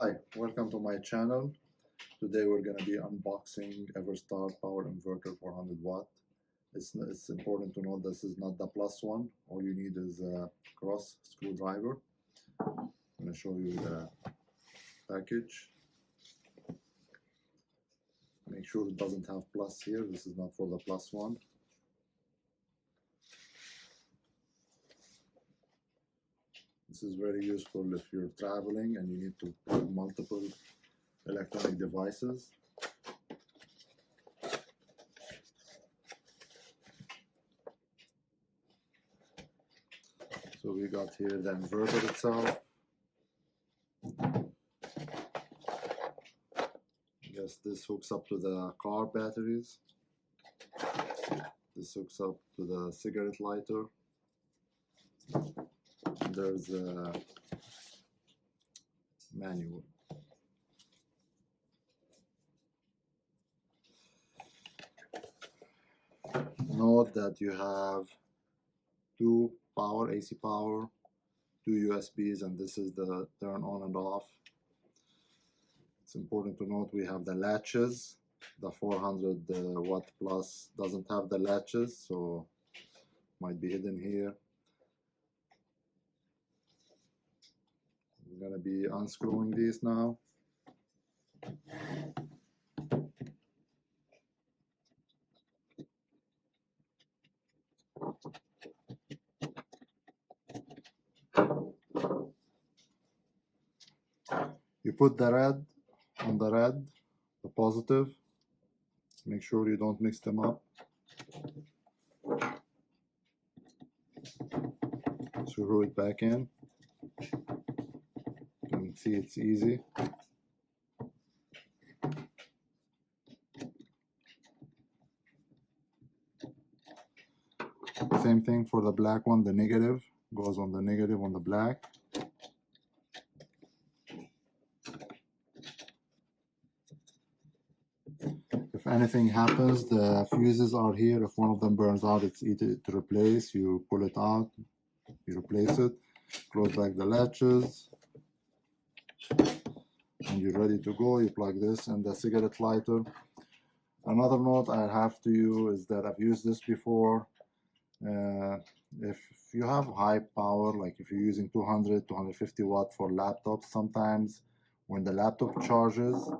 Hi, welcome to my channel. Today we're going to be unboxing Everstart Power Inverter 400W. It's important to note this is not the plus one. All you need is a cross screwdriver. I'm going to show you the package. Make sure it doesn't have plus here. This is not for the plus one. This is very useful if you're traveling and you need to plug multiple electronic devices. So we got here the inverter itself. Yes, this hooks up to the car batteries. This hooks up to the cigarette lighter. And there's a manual. Note that you have two power, AC power, two USBs, and this is the turn on and off. It's important to note we have the latches. The 400W plus doesn't have the latches, so might be hidden here. We're gonna be unscrewing these now. You put the red on the red, the positive. Make sure you don't mix them up. Screw it back in. You can see it's easy. Same thing for the black one, the negative goes on the negative on the black. If anything happens, the fuses are here. If one of them burns out, it's easy to replace. You pull it out, you replace it, close back the latches, and you're ready to go. You plug this in the cigarette lighter. Another note I have to you is that I've used this before. If you have high power, like if you're using 200, 250 watt for laptops, sometimes when the laptop charges,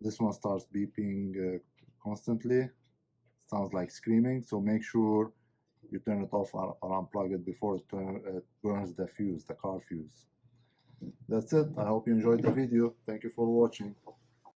this one starts beeping constantly. Sounds like screaming, so make sure you turn it off or unplug it before it burns the fuse, the car fuse. That's it. I hope you enjoyed the video. Thank you for watching.